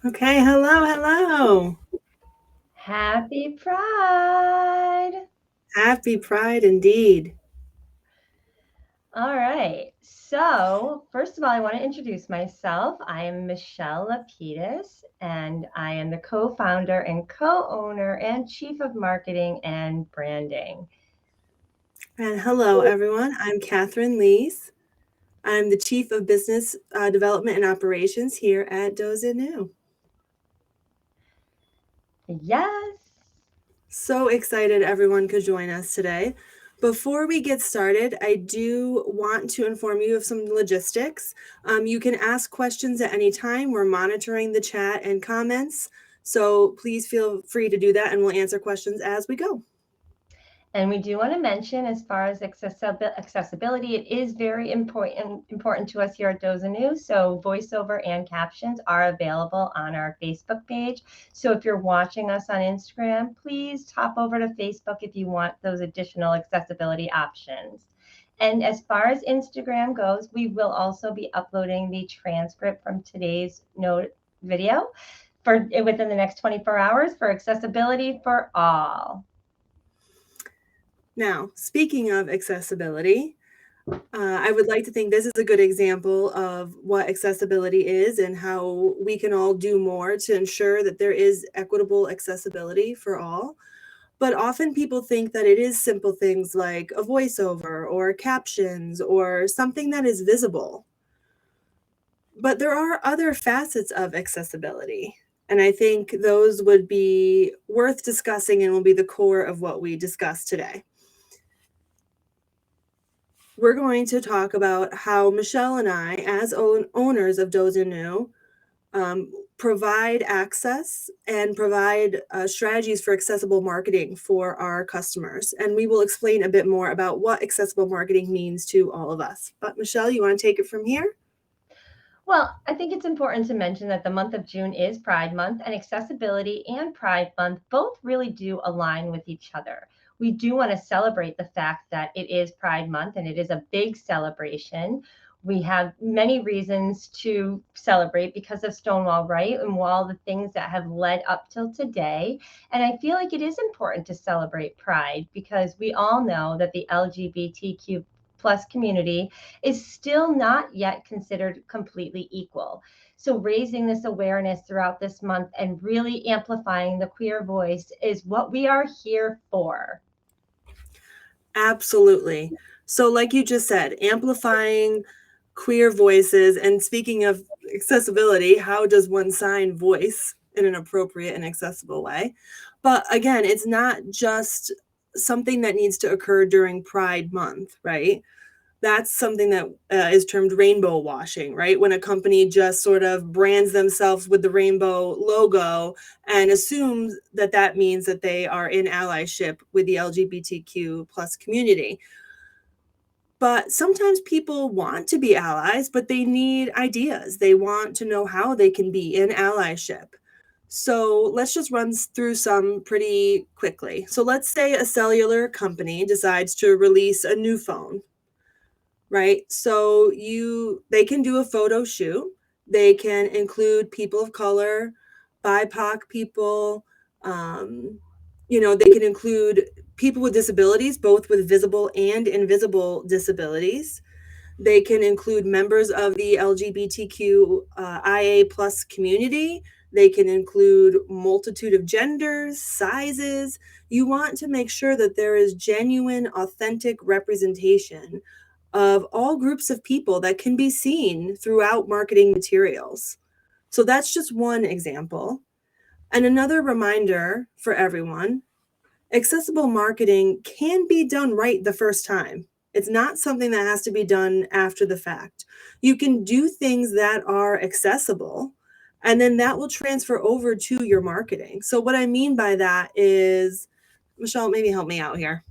Okay, hello. Happy Pride! Happy Pride indeed. All right. So, first of all, I want to introduce myself. I am Michelle Lapides, and I am the co founder and co owner and chief of marketing and branding. And hello, everyone. I'm Katherine Lees. I'm the Chief of Business Development and Operations here at dozanü. Yes. So excited everyone could join us today. Before we get started, I do want to inform you of some logistics. You can ask questions at any time. We're monitoring the chat and comments. So please feel free to do that and we'll answer questions as we go. And we do want to mention, as far as accessibility, it is very important to us here at dozanü. So voiceover and captions are available on our Facebook page. So if you're watching us on Instagram, please hop over to Facebook if you want those additional accessibility options. And as far as Instagram goes, we will also be uploading the transcript from today's note video for within the next 24 hours for accessibility for all. Now, speaking of accessibility, I would like to think this is a good example of what accessibility is and how we can all do more to ensure that there is equitable accessibility for all. But often people think that it is simple things like a voiceover or captions or something that is visible. But there are other facets of accessibility. And I think those would be worth discussing and will be the core of what we discuss today. We're going to talk about how Michelle and I, as owners of dozanü, provide access and provide strategies for accessible marketing for our customers. And we will explain a bit more about what accessible marketing means to all of us. But Michelle, you want to take it from here? Well, I think it's important to mention that the month of June is Pride Month, and accessibility and Pride Month both really do align with each other. We do want to celebrate the fact that it is Pride Month and it is a big celebration. We have many reasons to celebrate because of Stonewall, right? And all the things that have led up till today. And I feel like it is important to celebrate Pride because we all know that the LGBTQ plus community is still not yet considered completely equal. So, raising this awareness throughout this month and really amplifying the queer voice is what we are here for. Absolutely. So, like you just said, amplifying queer voices. And speaking of accessibility, how does one sign voice in an appropriate and accessible way? But again, it's not just something that needs to occur during Pride Month, right? That's something that is termed rainbow washing, right? When a company just sort of brands themselves with the rainbow logo and assumes that that means that they are in allyship with the LGBTQ plus community. But sometimes people want to be allies, but they need ideas. They want to know how they can be in allyship. So let's just run through some pretty quickly. So let's say a cellular company decides to release a new phone, right? So they can do a photo shoot. They can include people of color, BIPOC people. Um, they can include people with disabilities, both with visible and invisible disabilities. They can include members of the LGBTQ IA plus community. They can include multitude of genders, sizes. You want to make sure that there is genuine, authentic representation of all groups of people that can be seen throughout marketing materials. So that's just one example. And another reminder for everyone, accessible marketing can be done right the first time. It's not something that has to be done after the fact. You can do things that are accessible, and then that will transfer over to your marketing. So, what I mean by that is, Michelle, maybe help me out here.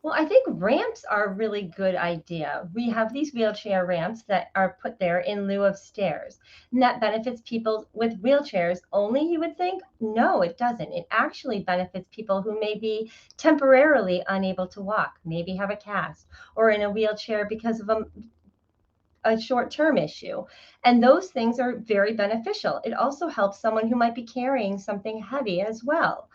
Well, I think ramps are a really good idea. We have these wheelchair ramps that are put there in lieu of stairs. And that benefits people with wheelchairs only, you would think? No, it doesn't. It actually benefits people who may be temporarily unable to walk, maybe have a cast, or in a wheelchair because of a short-term issue. And those things are very beneficial. It also helps someone who might be carrying something heavy as well.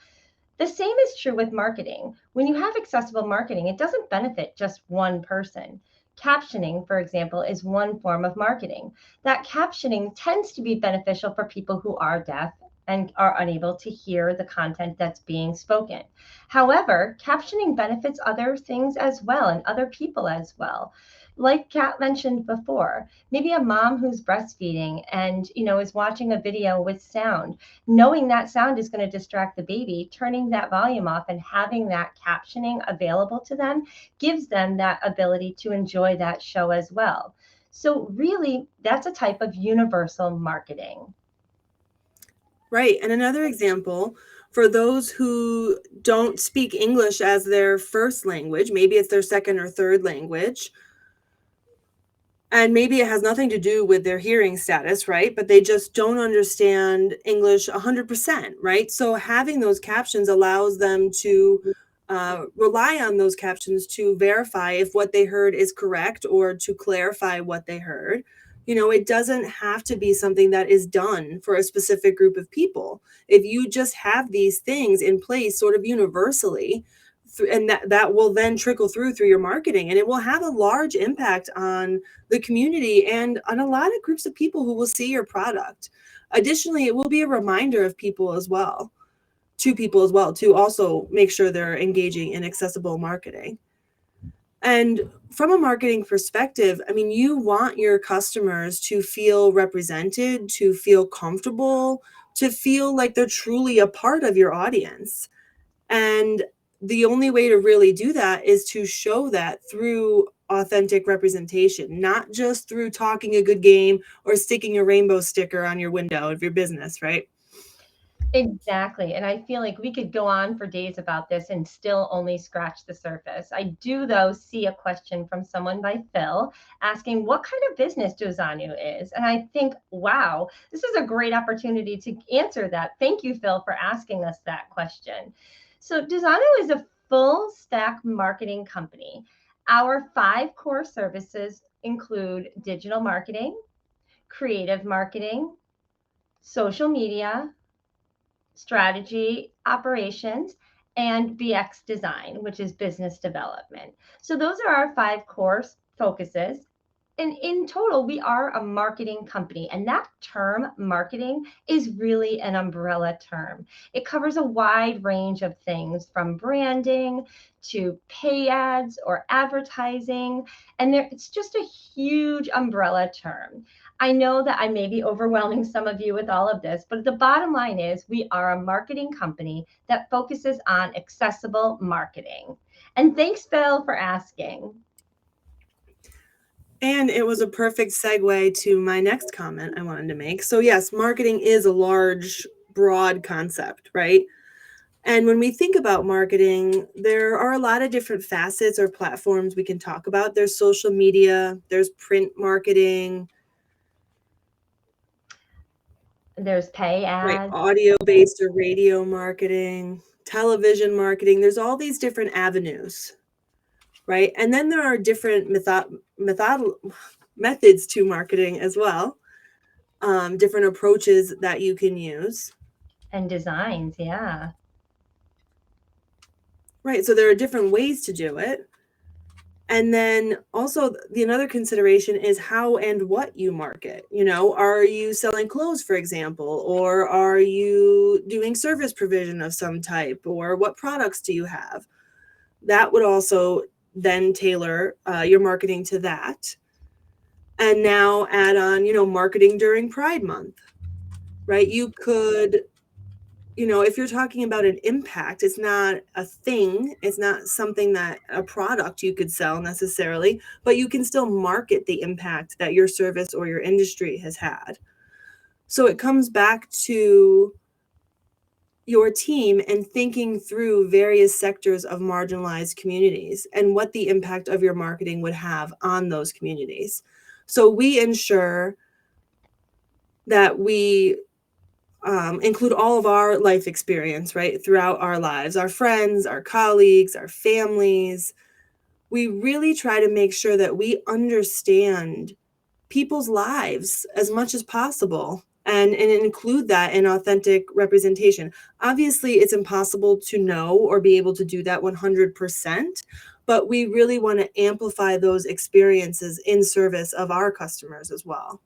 The same is true with marketing. When you have accessible marketing, it doesn't benefit just one person. Captioning, for example, is one form of marketing. That captioning tends to be beneficial for people who are deaf and are unable to hear the content that's being spoken. However, captioning benefits other things as well and other people as well. Like Kat mentioned before, maybe a mom who's breastfeeding and is watching a video with sound, knowing that sound is going to distract the baby, turning that volume off and having that captioning available to them gives them that ability to enjoy that show as well. So really, that's a type of universal marketing. Right. And another example for those who don't speak English as their first language, maybe it's their second or third language, and maybe it has nothing to do with their hearing status, right? But they just don't understand English 100%, right? So having those captions allows them to rely on those captions to verify if what they heard is correct or to clarify what they heard. It doesn't have to be something that is done for a specific group of people. If you just have these things in place sort of universally, and that will then trickle through your marketing, and it will have a large impact on the community and on a lot of groups of people who will see your product. Additionally, it will be a reminder of people as well to also make sure they're engaging in accessible marketing. And from a marketing perspective, I mean, you want your customers to feel represented, to feel comfortable, to feel like they're truly a part of your audience. And the only way to really do that is to show that through authentic representation, not just through talking a good game or sticking a rainbow sticker on your window of your business, right? Exactly. And I feel like we could go on for days about this and still only scratch the surface. I do, though, see a question from someone by Phil asking what kind of business dozanü is. And I think, wow, this is a great opportunity to answer that. Thank you, Phil, for asking us that question. So dozanü is a full stack marketing company. Our 5 core services include digital marketing, creative marketing, social media, strategy, operations, and BX design, which is business development. So those are our 5 core focuses. And in total, we are a marketing company. And that term, marketing, is really an umbrella term. It covers a wide range of things from branding to pay ads or advertising. And it's just a huge umbrella term. I know that I may be overwhelming some of you with all of this, but the bottom line is we are a marketing company that focuses on accessible marketing. And thanks, Bill, for asking. And it was a perfect segue to my next comment I wanted to make. So yes, marketing is a large, broad concept, right? And when we think about marketing, there are a lot of different facets or platforms we can talk about. There's social media, there's print marketing, There's pay right? ads. Audio-based or radio marketing, television marketing. There's all these different avenues, right? And then there are different methods to marketing as well, different approaches that you can use. And designs, yeah. Right. So there are different ways to do it. And then also the another consideration is how and what you market. Are you selling clothes, for example, or are you doing service provision of some type, or what products do you have? That would also then tailor your marketing to that. And now add on, marketing during Pride Month, right? You could, if you're talking about an impact, it's not a thing, it's not something that a product you could sell necessarily, but you can still market the impact that your service or your industry has had. So it comes back to your team and thinking through various sectors of marginalized communities and what the impact of your marketing would have on those communities. So we ensure that we include all of our life experience, right, throughout our lives, our friends, our colleagues, our families. We really try to make sure that we understand people's lives as much as possible and include that in authentic representation. Obviously, it's impossible to know or be able to do that 100%, but we really want to amplify those experiences in service of our customers as well.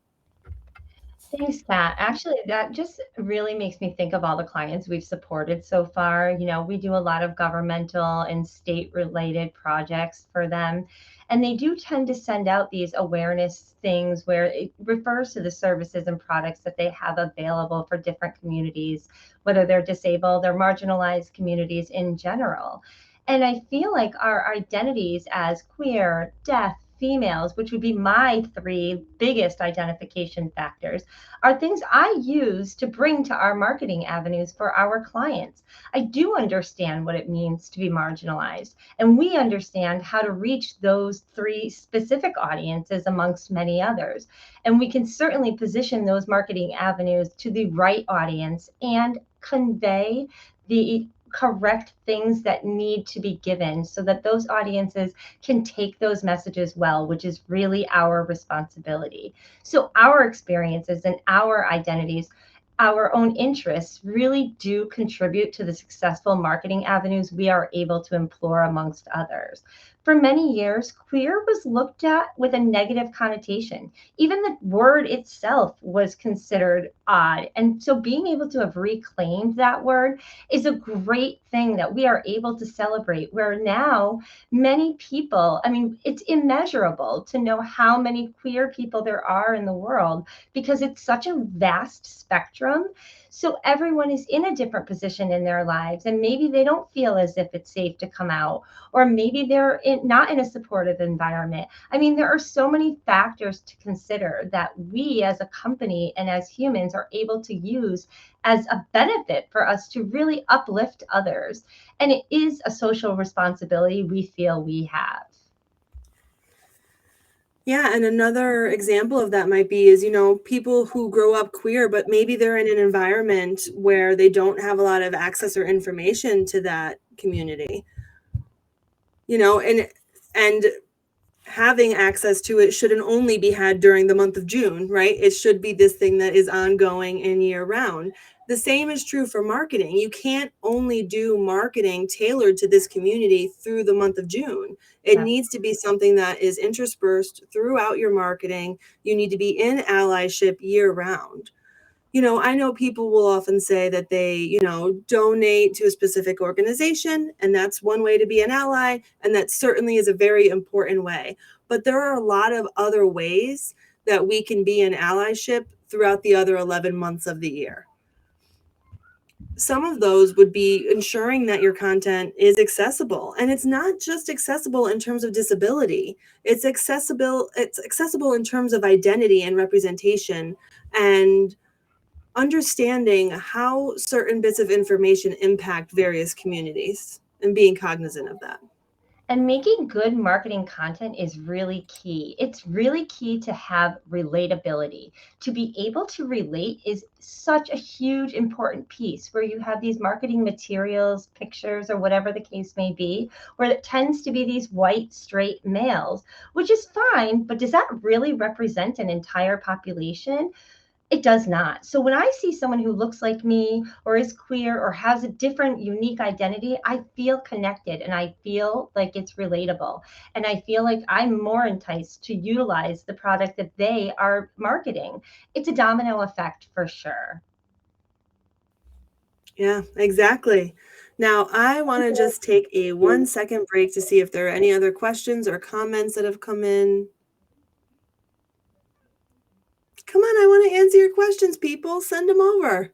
Thanks, Kat. Actually, that just really makes me think of all the clients we've supported so far. You know, we do a lot of governmental and state related projects for them. And they do tend to send out these awareness things where it refers to the services and products that they have available for different communities, whether they're disabled or marginalized communities in general. And I feel like our identities as queer, deaf, females, which would be my three biggest identification factors, are things I use to bring to our marketing avenues for our clients. I do understand what it means to be marginalized, and we understand how to reach those three specific audiences amongst many others. And we can certainly position those marketing avenues to the right audience and convey the correct things that need to be given so that those audiences can take those messages well, which is really our responsibility. So our experiences and our identities, our own interests really do contribute to the successful marketing avenues we are able to employ amongst others. For many years, queer was looked at with a negative connotation. Even the word itself was considered odd. And so being able to have reclaimed that word is a great thing that we are able to celebrate, where now many people, I mean, it's immeasurable to know how many queer people there are in the world because it's such a vast spectrum. So everyone is in a different position in their lives, and maybe they don't feel as if it's safe to come out, or maybe they're not in a supportive environment. I mean, there are so many factors to consider that we as a company and as humans are able to use as a benefit for us to really uplift others. And it is a social responsibility we feel we have. Yeah, and another example of that might be is, people who grow up queer, but maybe they're in an environment where they don't have a lot of access or information to that community. And having access to it shouldn't only be had during the month of June, right? It should be this thing that is ongoing and year round. The same is true for marketing. You can't only do marketing tailored to this community through the month of June. It Yeah. needs to be something that is interspersed throughout your marketing. You need to be in allyship year round. I know people will often say that they, donate to a specific organization, and that's one way to be an ally, and that certainly is a very important way. But there are a lot of other ways that we can be in allyship throughout the other 11 months of the year. Some of those would be ensuring that your content is accessible, and it's not just accessible in terms of disability. It's accessible in terms of identity and representation, and understanding how certain bits of information impact various communities and being cognizant of that. And making good marketing content is really key. It's really key to have relatability. To be able to relate is such a huge, important piece where you have these marketing materials, pictures, or whatever the case may be, where it tends to be these white, straight males, which is fine, but does that really represent an entire population? It does not. So when I see someone who looks like me or is queer or has a different unique identity, I feel connected and I feel like it's relatable. And I feel like I'm more enticed to utilize the product that they are marketing. It's a domino effect for sure. Yeah, exactly. Now, I want to just take a 1 second break to see if there are any other questions or comments that have come in. Come on, I want to answer your questions, people. Send them over.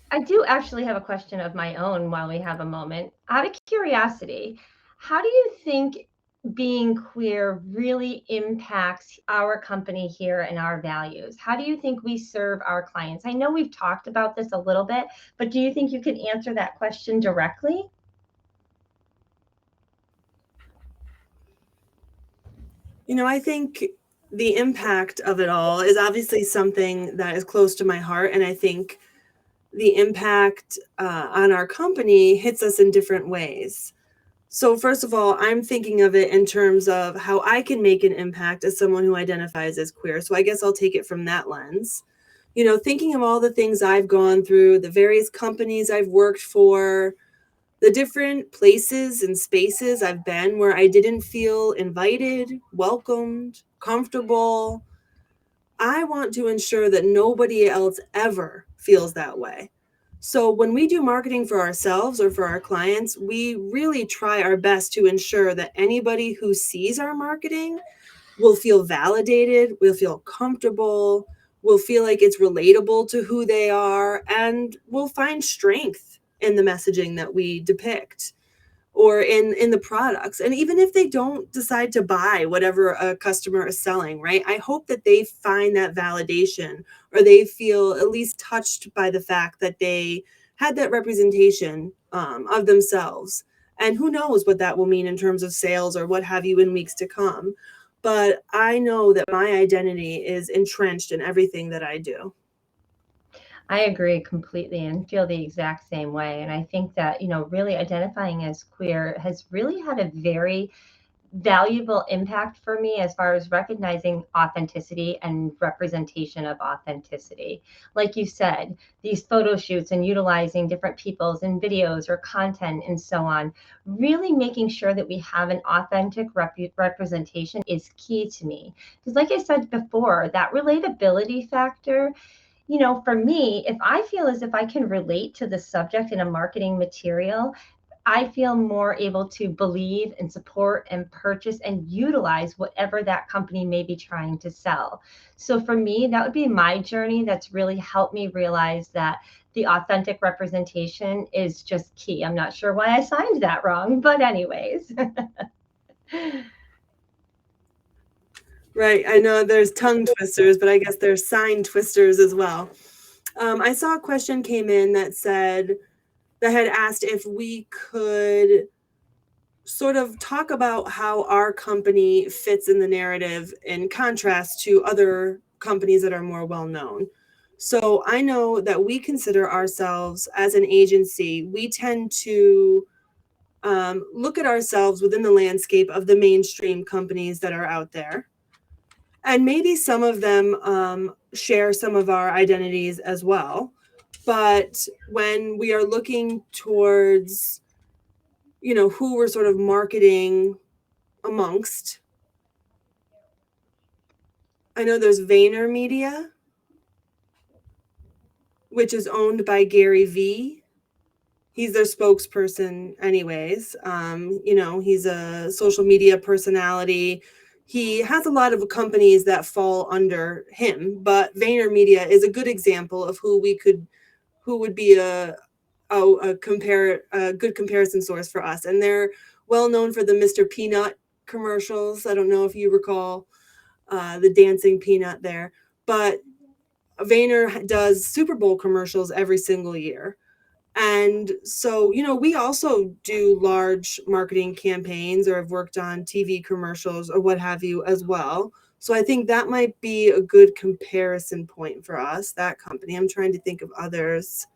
I do actually have a question of my own while we have a moment. Out of curiosity, how do you think being queer really impacts our company here and our values? How do you think we serve our clients? I know we've talked about this a little bit, but do you think you could answer that question directly? I think the impact of it all is obviously something that is close to my heart. And I think the impact on our company hits us in different ways. So first of all, I'm thinking of it in terms of how I can make an impact as someone who identifies as queer. So I guess I'll take it from that lens. Thinking of all the things I've gone through, the various companies I've worked for, the different places and spaces I've been where I didn't feel invited, welcomed, comfortable. I want to ensure that nobody else ever feels that way. So when we do marketing for ourselves or for our clients, we really try our best to ensure that anybody who sees our marketing will feel validated, will feel comfortable, will feel like it's relatable to who they are, and will find strength in the messaging that we depict or in the products. And even if they don't decide to buy whatever a customer is selling, right, I hope that they find that validation, or they feel at least touched by the fact that they had that representation of themselves. And who knows what that will mean in terms of sales or what have you in weeks to come. But I know that my identity is entrenched in everything that I do. I agree completely and feel the exact same way. And I think that, really identifying as queer has really had a very valuable impact for me as far as recognizing authenticity and representation of authenticity. Like you said, these photo shoots and utilizing different people's in videos or content and so on, really making sure that we have an authentic representation is key to me. Because, like I said before, that relatability factor, for me, if I feel as if I can relate to the subject in a marketing material, I feel more able to believe and support and purchase and utilize whatever that company may be trying to sell. So for me, that would be my journey that's really helped me realize that the authentic representation is just key. I'm not sure why I signed that wrong, but anyways. Right. I know there's tongue twisters, but I guess there's sign twisters as well. I saw a question came in that had asked if we could sort of talk about how our company fits in the narrative in contrast to other companies that are more well known. So I know that we consider ourselves as an agency, we tend to look at ourselves within the landscape of the mainstream companies that are out there. And maybe some of them share some of our identities as well. But when we are looking towards, who we're sort of marketing amongst, I know there's VaynerMedia, which is owned by Gary Vee. He's their spokesperson anyways. He's a social media personality. He has a lot of companies that fall under him, but VaynerMedia is a good example of who would be a good comparison source for us. And they're well known for the Mr. Peanut commercials. I don't know if you recall the dancing peanut there, but Vayner does Super Bowl commercials every single year. And so, we also do large marketing campaigns or have worked on TV commercials or what have you as well. So I think that might be a good comparison point for us, that company. I'm trying to think of others.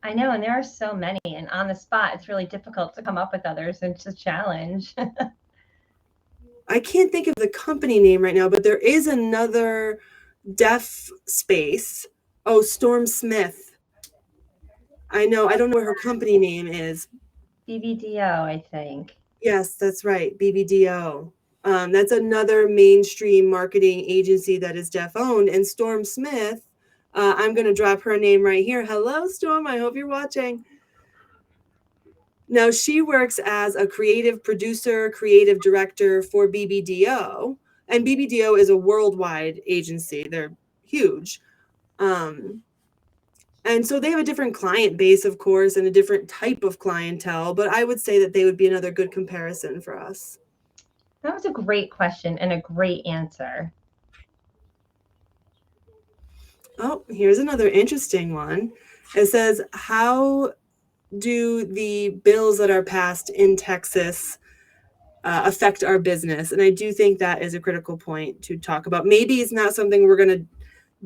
I know, and there are so many, and on the spot, it's really difficult to come up with others. It's a challenge. I can't think of the company name right now, but there is another deaf space. Oh, Storm Smith. I know. I don't know what her company name is. BBDO, I think. Yes, that's right. BBDO. That's another mainstream marketing agency that is deaf owned. And Storm Smith, I'm going to drop her name right here. Hello, Storm. I hope you're watching. Now, she works as a creative producer, creative director for BBDO. And BBDO is a worldwide agency, they're huge. And so they have a different client base, of course, and a different type of clientele. But I would say that they would be another good comparison for us. That was a great question and a great answer. Oh, here's another interesting one. It says, how do the bills that are passed in Texas affect our business? And I do think that is a critical point to talk about. Maybe it's not something we're going to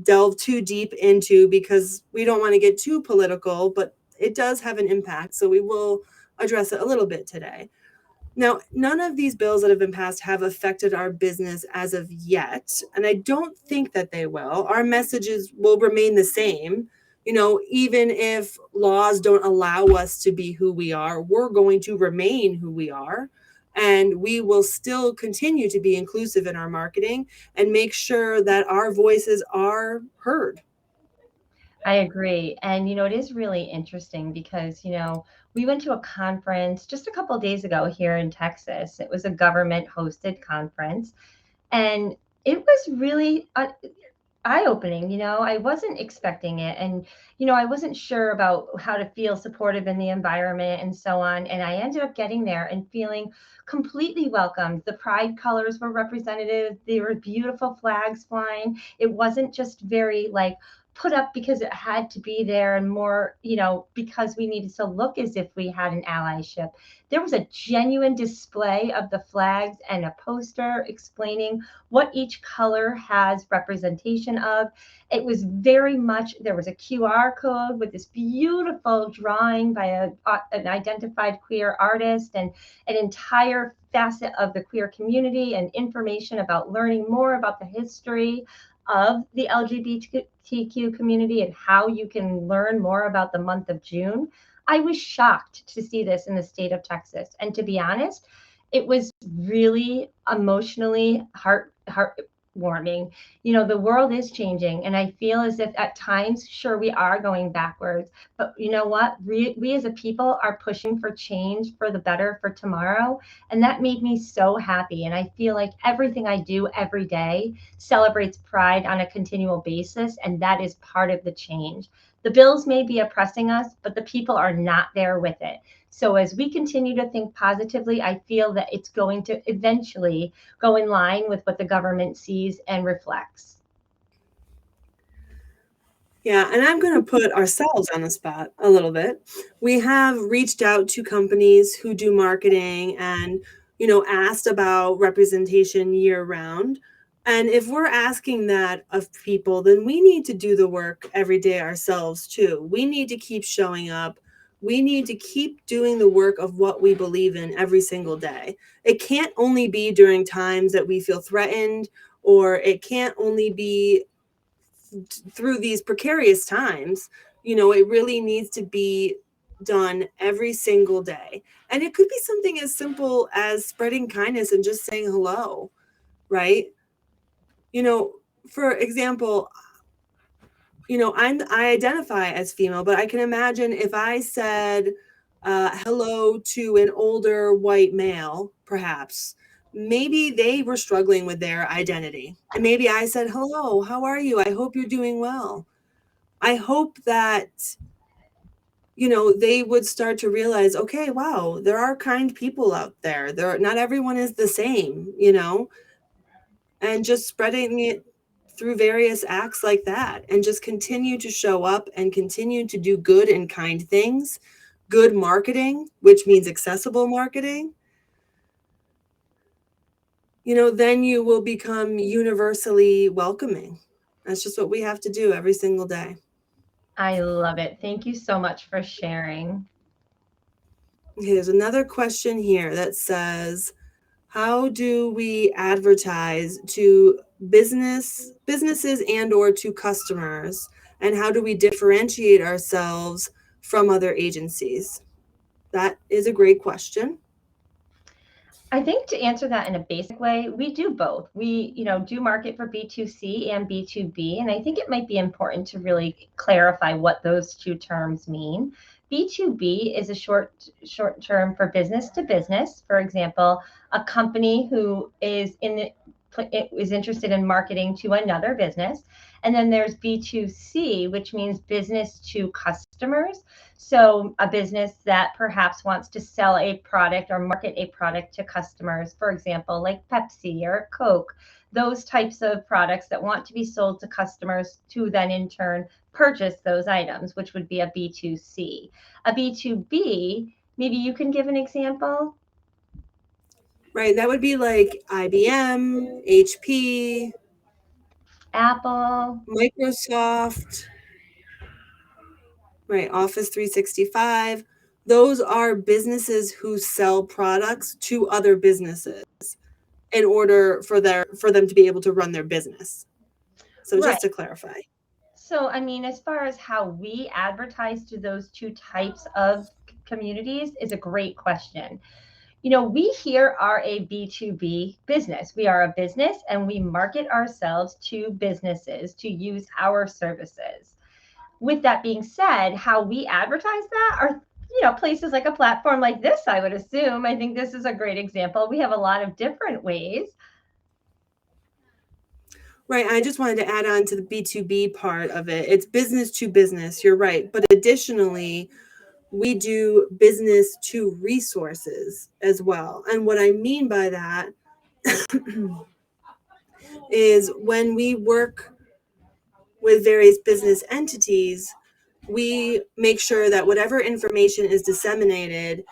delve too deep into because we don't want to get too political, but it does have an impact. So we will address it a little bit today. Now, none of these bills that have been passed have affected our business as of yet, and I don't think that they will. Our messages will remain the same. Even if laws don't allow us to be who we are, we're going to remain who we are. And we will still continue to be inclusive in our marketing and make sure that our voices are heard. I agree. And, it is really interesting because, we went to a conference just a couple of days ago here in Texas. It was a government hosted conference. And it was really eye-opening. I wasn't expecting it, and I wasn't sure about how to feel supportive in the environment and so on, and I ended up getting there and feeling completely welcomed. The pride colors were representative. There were beautiful flags flying. It wasn't just very like put up because it had to be there, and more because we needed to look as if we had an allyship. There was a genuine display of the flags and a poster explaining what each color has representation of. It was very much, there was a QR code with this beautiful drawing by an identified queer artist, and an entire facet of the queer community and information about learning more about the history of the LGBTQ community and how you can learn more about the month of June. I was shocked to see this in the state of Texas. And to be honest, it was really emotionally heartwarming. The world is changing, and I feel as if at times, sure, we are going backwards. But you know what? We as a people are pushing for change for the better for tomorrow. And that made me so happy. And I feel like everything I do every day celebrates pride on a continual basis. And that is part of the change. The bills may be oppressing us, but the people are not there with it. So as we continue to think positively, I feel that it's going to eventually go in line with what the government sees and reflects. Yeah, and I'm going to put ourselves on the spot a little bit. We have reached out to companies who do marketing and, asked about representation year round. And if we're asking that of people, then we need to do the work every day ourselves too. We need to keep showing up. We need to keep doing the work of what we believe in every single day. It can't only be during times that we feel threatened, or it can't only be through these precarious times. It really needs to be done every single day. And it could be something as simple as spreading kindness and just saying hello, right? You know, for example, I identify as female, but I can imagine if I said hello to an older white male, perhaps, maybe they were struggling with their identity. And maybe I said, hello, how are you? I hope you're doing well. I hope that, they would start to realize, okay, wow, there are kind people out there. Not everyone is the same, and just spreading it through various acts like that, and just continue to show up and continue to do good and kind things, good marketing, which means accessible marketing. Then you will become universally welcoming. That's just what we have to do every single day. I love it. Thank you so much for sharing. Okay, there's another question here that says, how do we advertise to businesses and or to customers? And how do we differentiate ourselves from other agencies? That is a great question. I think to answer that in a basic way, we do both. We, do market for B2C and B2B, and I think it might be important to really clarify what those two terms mean. B2B is a short term for business to business. For example, a company who is interested in marketing to another business. And then there's B2C, which means business to customers. So a business that perhaps wants to sell a product or market a product to customers, for example, like Pepsi or Coke, those types of products that want to be sold to customers to then in turn purchase those items, which would be a B2C. A B2B, maybe you can give an example. Right, that would be like IBM, HP, Apple. Microsoft, right, Office 365. Those are businesses who sell products to other businesses in order for them to be able to run their business. So Right. just to clarify. So, I mean, as far as how we advertise to those two types of communities is a great question. We here are a B2B business. We are a business and we market ourselves to businesses to use our services. With that being said, how we advertise that are places like a platform like this, I would assume. I think this is a great example. We have a lot of different ways. Right. I just wanted to add on to the B2B part of it. It's business to business. You're right. But additionally, we do business to resources as well. And what I mean by that is when we work with various business entities, we make sure that whatever information is disseminated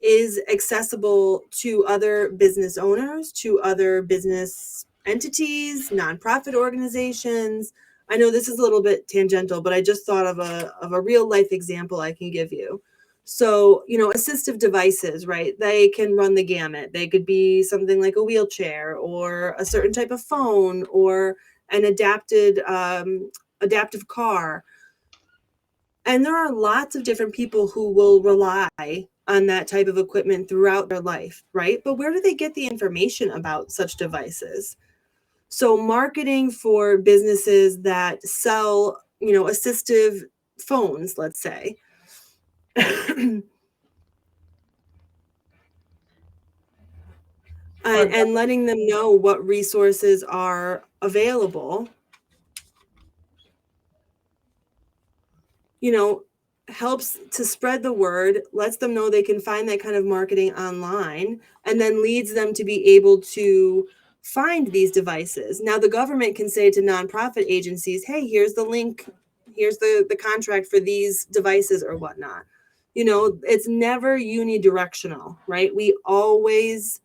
is accessible to other business owners, to other business entities, nonprofit organizations. I know this is a little bit tangential, but I just thought of a real life example I can give you. So, assistive devices, right? They can run the gamut. They could be something like a wheelchair or a certain type of phone or an adaptive car. And there are lots of different people who will rely on that type of equipment throughout their life, right? But where do they get the information about such devices? So, marketing for businesses that sell, assistive phones, let's say, Or and letting them know what resources are available, you know, helps to spread the word, lets them know they can find that kind of marketing online, and then leads them to be able to find these devices. Now, the government can say to nonprofit agencies, hey, here's the link, here's the contract for these devices or whatnot. It's never unidirectional, right? We always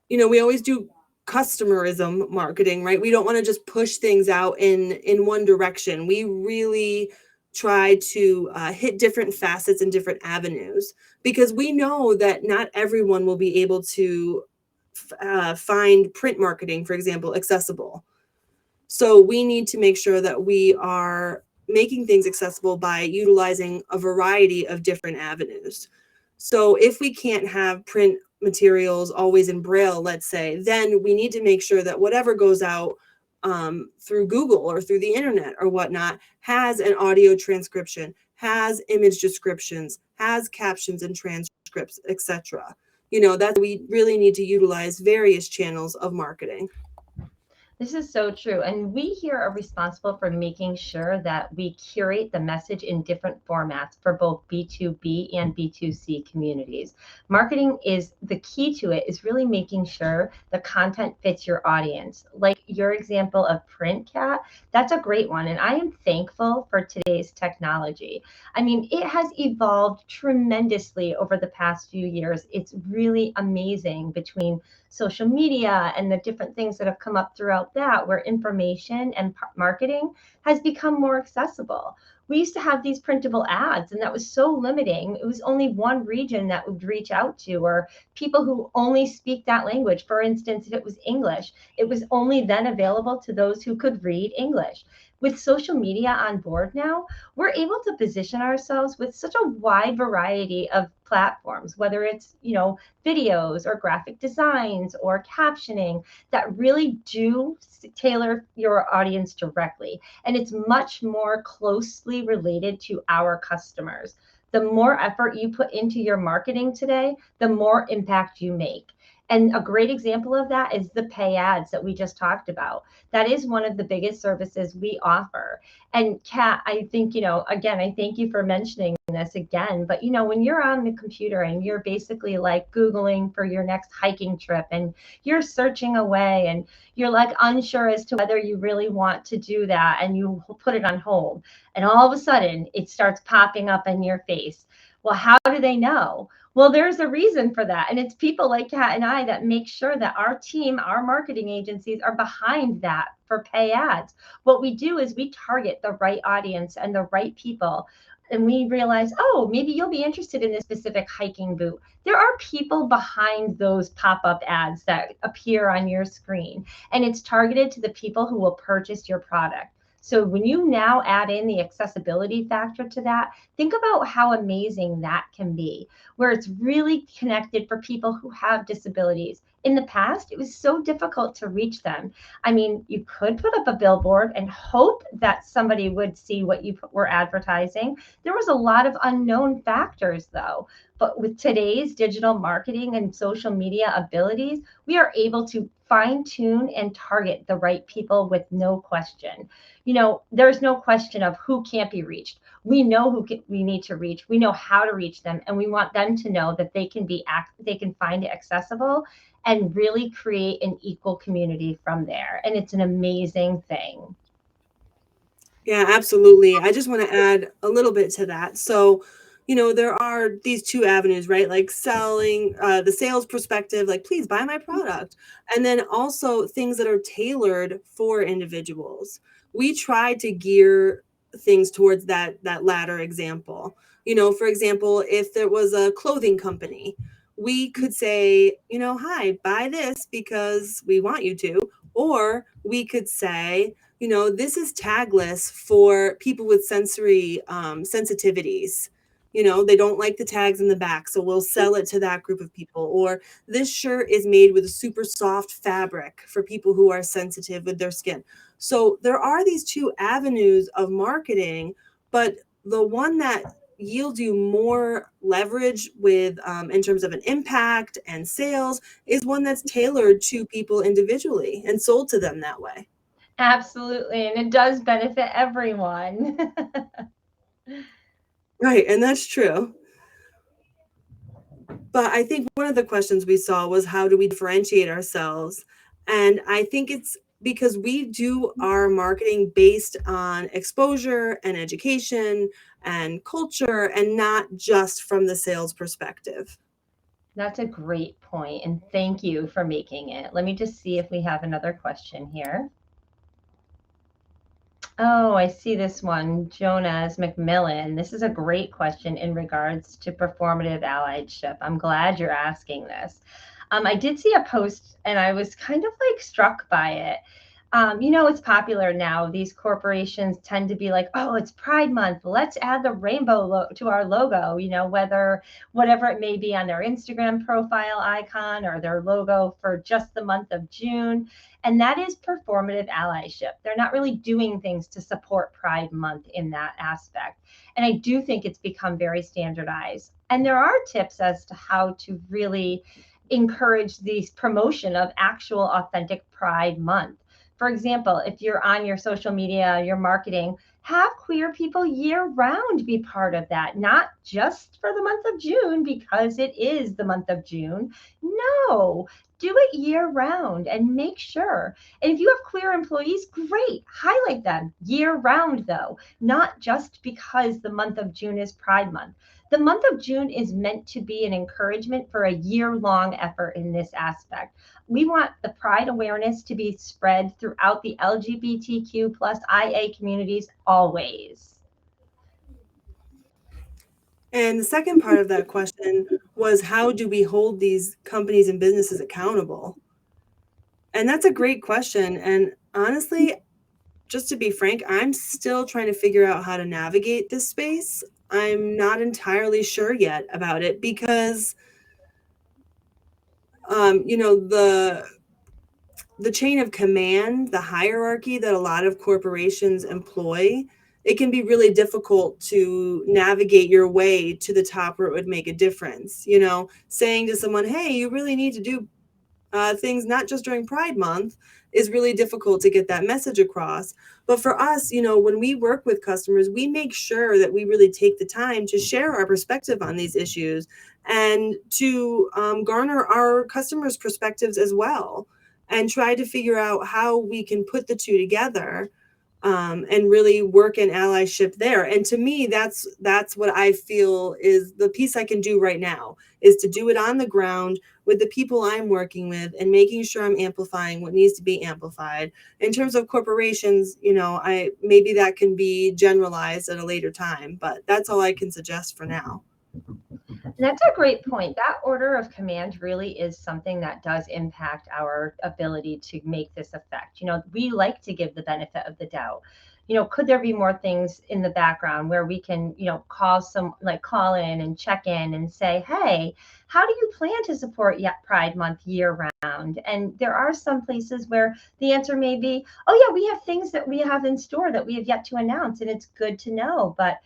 do customerism marketing, right? We don't want to just push things out in one direction. We really try to hit different facets and different avenues because we know that not everyone will be able to find print marketing, for example, accessible. So we need to make sure that we are making things accessible by utilizing a variety of different avenues. So if we can't have print materials always in Braille, let's say, then we need to make sure that whatever goes out through Google or through the internet or whatnot has an audio transcription, has image descriptions, has captions and transcripts, etc. That we really need to utilize various channels of marketing. This is so true. And we here are responsible for making sure that we curate the message in different formats for both B2B and B2C communities. Marketing is the key to it, is really making sure the content fits your audience. Like your example of print, Cat, that's a great one. And I am thankful for today's technology. I mean, it has evolved tremendously over the past few years. It's really amazing between social media and the different things that have come up throughout that, where information and marketing has become more accessible. We used to have these printable ads, and that was so limiting. It was only one region that would reach out to, or people who only speak that language. For instance, if it was English, it was only then available to those who could read English. With social media on board now, we're able to position ourselves with such a wide variety of platforms, whether it's, videos or graphic designs or captioning that really do tailor your audience directly. And it's much more closely related to our customers. The more effort you put into your marketing today, the more impact you make. And a great example of that is the pay ads that we just talked about. That is one of the biggest services we offer. And Kat, I think, again, I thank you for mentioning this again, but when you're on the computer and you're basically like Googling for your next hiking trip and you're searching away and you're like unsure as to whether you really want to do that and you put it on hold and all of a sudden it starts popping up in your face. Well, how do they know? Well, there's a reason for that. And it's people like Kat and I that make sure that our team, our marketing agencies are behind that for pay ads. What we do is we target the right audience and the right people. And we realize, oh, maybe you'll be interested in this specific hiking boot. There are people behind those pop up ads that appear on your screen, and it's targeted to the people who will purchase your product. So when you now add in the accessibility factor to that, think about how amazing that can be, where it's really connected for people who have disabilities. In the past, it was so difficult to reach them. I mean, you could put up a billboard and hope that somebody would see what you were advertising. There was a lot of unknown factors, though. But with today's digital marketing and social media abilities, we are able to fine tune and target the right people with no question. There's no question of who can't be reached. We know we need to reach. We know how to reach them, and we want them to know that they can find it accessible and really create an equal community from there. And it's an amazing thing. Yeah, absolutely. I just want to add a little bit to that. So, there are these two avenues, right? Like selling, the sales perspective, like, please buy my product. And then also things that are tailored for individuals. We try to gear things towards that latter example. For example, if there was a clothing company, we could say, hi, buy this because we want you to. Or we could say, this is tagless for people with sensory sensitivities. They don't like the tags in the back, so we'll sell it to that group of people. Or this shirt is made with a super soft fabric for people who are sensitive with their skin. So there are these two avenues of marketing, but the one that yields you more leverage with in terms of an impact and sales is one that's tailored to people individually and sold to them that way. Absolutely. And it does benefit everyone. Right, and that's true. But I think one of the questions we saw was how do we differentiate ourselves? And I think it's because we do our marketing based on exposure and education and culture and not just from the sales perspective. That's a great point, and thank you for making it. Let me just see if we have another question here. Oh, I see this one. Jonas McMillan. This is a great question in regards to performative allyship. I'm glad you're asking this. I did see a post and I was kind of like struck by it. It's popular now. These corporations tend to be like, oh, it's Pride Month. Let's add the rainbow to our logo, whatever it may be on their Instagram profile icon or their logo for just the month of June. And that is performative allyship. They're not really doing things to support Pride Month in that aspect. And I do think it's become very standardized. And there are tips as to how to really encourage the promotion of actual authentic Pride Month. For example, if you're on your social media, your marketing, have queer people year round be part of that, not just for the month of June because it is the month of June. No, do it year round and make sure. And if you have queer employees, great, highlight them year round, though, not just because the month of June is Pride Month. The month of June is meant to be an encouragement for a year-long effort in this aspect. We want the pride awareness to be spread throughout the LGBTQ plus IA communities always. And the second part of that question was how do we hold these companies and businesses accountable? And that's a great question. And honestly, just to be frank, I'm still trying to figure out how to navigate this space. I'm not entirely sure yet about it because, the chain of command, the hierarchy that a lot of corporations employ, it can be really difficult to navigate your way to the top where it would make a difference. Saying to someone, hey, you really need to do things not just during Pride Month is really difficult to get that message across. But for us, when we work with customers, we make sure that we really take the time to share our perspective on these issues and to garner our customers' perspectives as well and try to figure out how we can put the two together and really work in allyship there. And to me, that's what I feel is the piece I can do right now, is to do it on the ground with the people I'm working with and making sure I'm amplifying what needs to be amplified. In terms of corporations, I maybe that can be generalized at a later time, but that's all I can suggest for now. That's a great point. That order of command really is something that does impact our ability to make this effect. We like to give the benefit of the doubt. Could there be more things in the background where we can, call in and check in and say, hey, how do you plan to support Pride Month year round? And there are some places where the answer may be, oh, yeah, we have things that we have in store that we have yet to announce, and it's good to know. But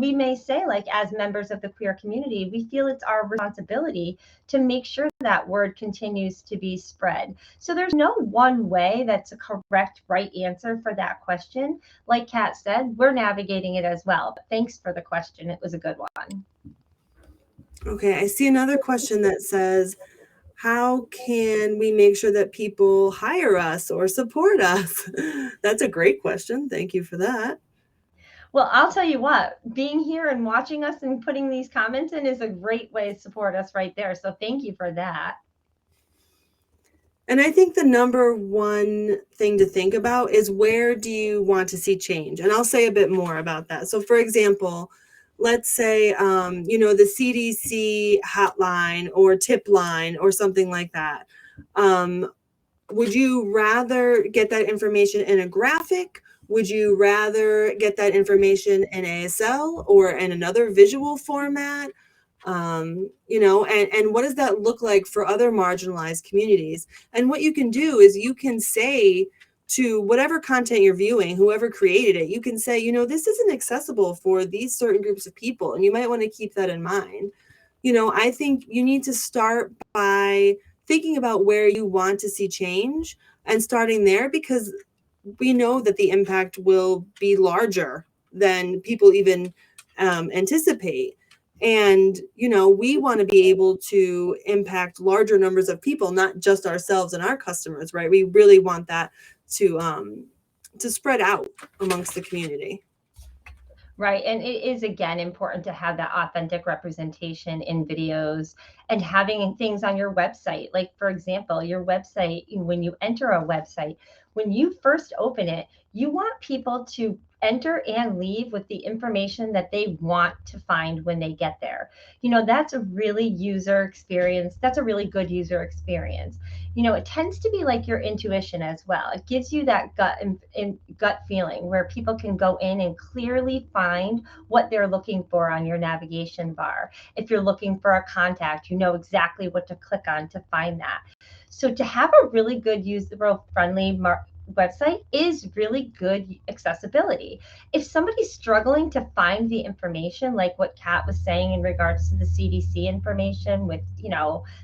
we may say, like, as members of the queer community, we feel it's our responsibility to make sure that word continues to be spread. So there's no one way that's a correct, right answer for that question. Like Kat said, we're navigating it as well. But thanks for the question. It was a good one. Okay, I see another question that says, how can we make sure that people hire us or support us? That's a great question. Thank you for that. Well, I'll tell you what, being here and watching us and putting these comments in is a great way to support us right there. So thank you for that. And I think the number one thing to think about is, where do you want to see change? And I'll say a bit more about that. So, for example, let's say, the CDC hotline or tip line or something like that. Would you rather get that information in a graphic? Would you rather get that information in ASL or in another visual format? And what does that look like for other marginalized communities? And what you can do is you can say to whatever content you're viewing, whoever created it, you can say, this isn't accessible for these certain groups of people, and you might want to keep that in mind. I think you need to start by thinking about where you want to see change and starting there, because we know that the impact will be larger than people even anticipate. And, we want to be able to impact larger numbers of people, not just ourselves and our customers, right? We really want that to spread out amongst the community. Right. And it is, again, important to have that authentic representation in videos and having things on your website. Like, for example, your website, when you enter a website, when you first open it, you want people to enter and leave with the information that they want to find when they get there. That's a really user experience. That's a really good user experience. It tends to be like your intuition as well. It gives you that gut feeling where people can go in and clearly find what they're looking for on your navigation bar. If you're looking for a contact, you know exactly what to click on to find that. So to have a really good user-friendly website is really good accessibility. If somebody's struggling to find the information, like what Kat was saying in regards to the CDC information with,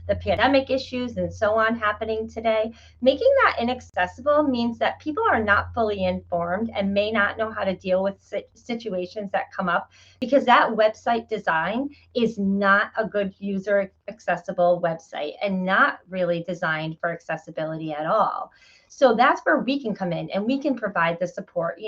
the pandemic issues and so on happening today, making that inaccessible means that people are not fully informed and may not know how to deal with situations that come up, because that website design is not a good user accessible website and not really designed for accessibility at all. So that's where we can come in and we can provide the support.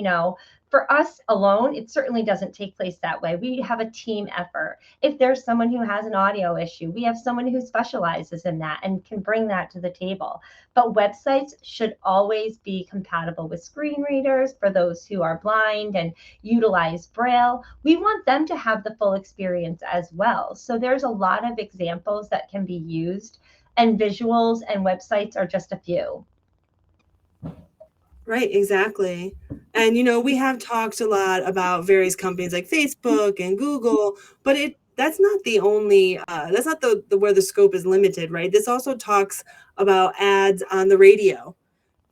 For us alone, it certainly doesn't take place that way. We have a team effort. If there's someone who has an audio issue, we have someone who specializes in that and can bring that to the table. But websites should always be compatible with screen readers for those who are blind and utilize Braille. We want them to have the full experience as well. So there's a lot of examples that can be used, and visuals and websites are just a few. Right, exactly. And we have talked a lot about various companies like Facebook and Google, but that's not the only that's not the where the scope is limited, right? This also talks about ads on the radio.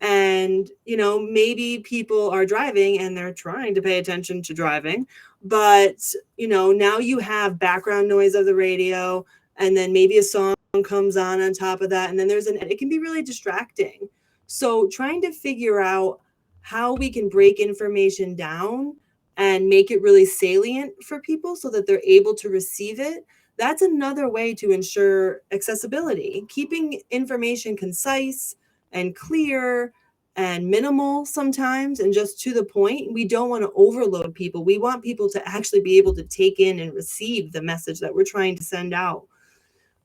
And maybe people are driving and they're trying to pay attention to driving, but now you have background noise of the radio, and then maybe a song comes on top of that, and then it can be really distracting. So trying to figure out how we can break information down and make it really salient for people so that they're able to receive it, that's another way to ensure accessibility. Keeping information concise and clear and minimal sometimes and just to the point. We don't want to overload people. We want people to actually be able to take in and receive the message that we're trying to send out.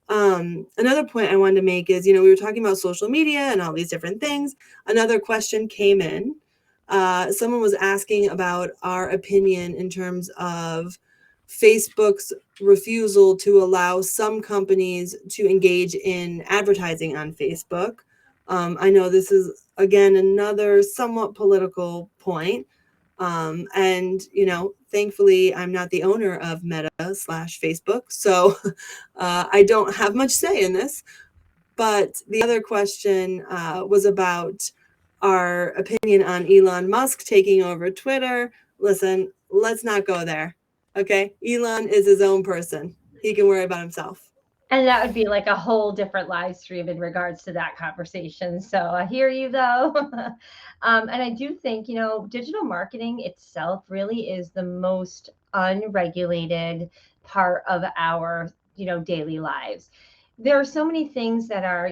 Another point I wanted to make is, we were talking about social media and all these different things. Another question came in. Someone was asking about our opinion in terms of Facebook's refusal to allow some companies to engage in advertising on Facebook. I know this is, again, another somewhat political point. And, thankfully, I'm not the owner of Meta/Facebook. So I don't have much say in this. But the other question was about our opinion on Elon Musk taking over Twitter. Listen, let's not go there. Okay. Elon is his own person. He can worry about himself. And that would be like a whole different live stream in regards to that conversation. So I hear you though. And I do think, digital marketing itself really is the most unregulated part of our, daily lives. There are so many things that are,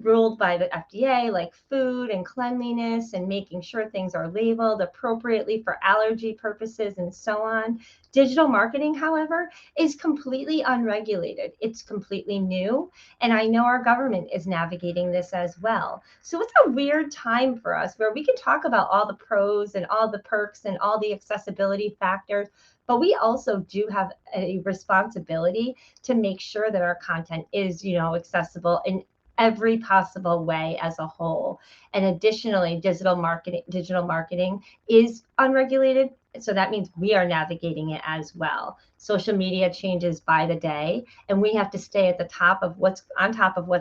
ruled by the FDA, like food and cleanliness and making sure things are labeled appropriately for allergy purposes and so on. Digital marketing, however, is completely unregulated. It's completely new. And I know our government is navigating this as well. So it's a weird time for us where we can talk about all the pros and all the perks and all the accessibility factors, but we also do have a responsibility to make sure that our content is, accessible in every possible way as a whole. And additionally, digital marketing is unregulated. So that means we are navigating it as well. Social media changes by the day, and we have to stay at the top of what's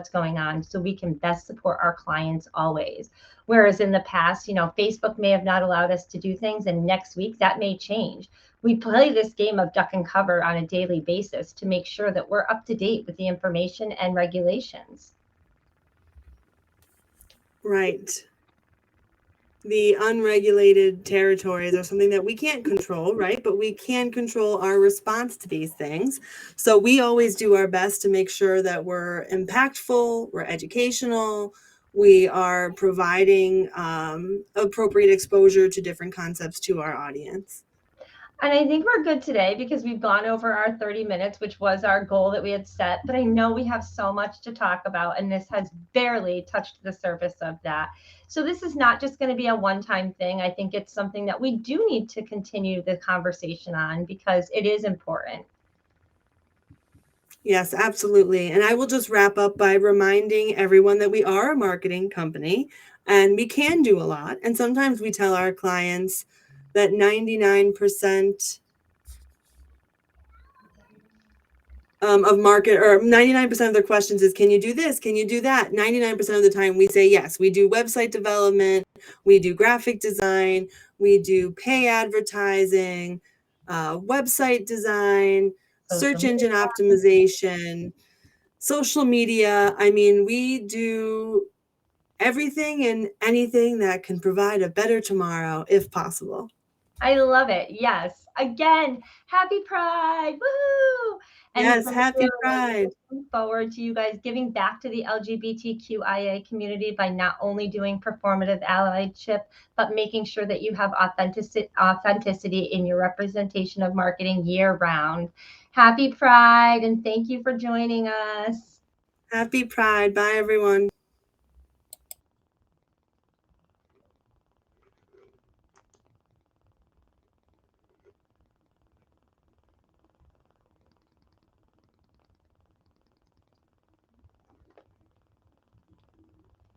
going on so we can best support our clients always. Whereas in the past, Facebook may have not allowed us to do things, and next week that may change. We play this game of duck and cover on a daily basis to make sure that we're up to date with the information and regulations. Right. The unregulated territories are something that we can't control, right? But we can control our response to these things. So we always do our best to make sure that we're impactful, we're educational, we are providing appropriate exposure to different concepts to our audience. And I think we're good today because we've gone over our 30 minutes, which was our goal that we had set. But I know we have so much to talk about, and this has barely touched the surface of that. So this is not just going to be a one-time thing. I think it's something that we do need to continue the conversation on because it is important. Yes, absolutely. And I will just wrap up by reminding everyone that we are a marketing company and we can do a lot. And sometimes we tell our clients that 99% of market, or 99% of their questions is, can you do this? Can you do that? 99% of the time we say yes. We do website development, we do graphic design, we do pay advertising, website design, search engine optimization, social media. I mean, we do everything and anything that can provide a better tomorrow if possible. I love it. Yes. Again, happy Pride. Woo! And Yes, happy Pride. looking forward to you guys giving back to the LGBTQIA community by not only doing performative allyship, but making sure that you have authenticity in your representation of marketing year round. Happy Pride, and thank you for joining us. Happy Pride. Bye, everyone.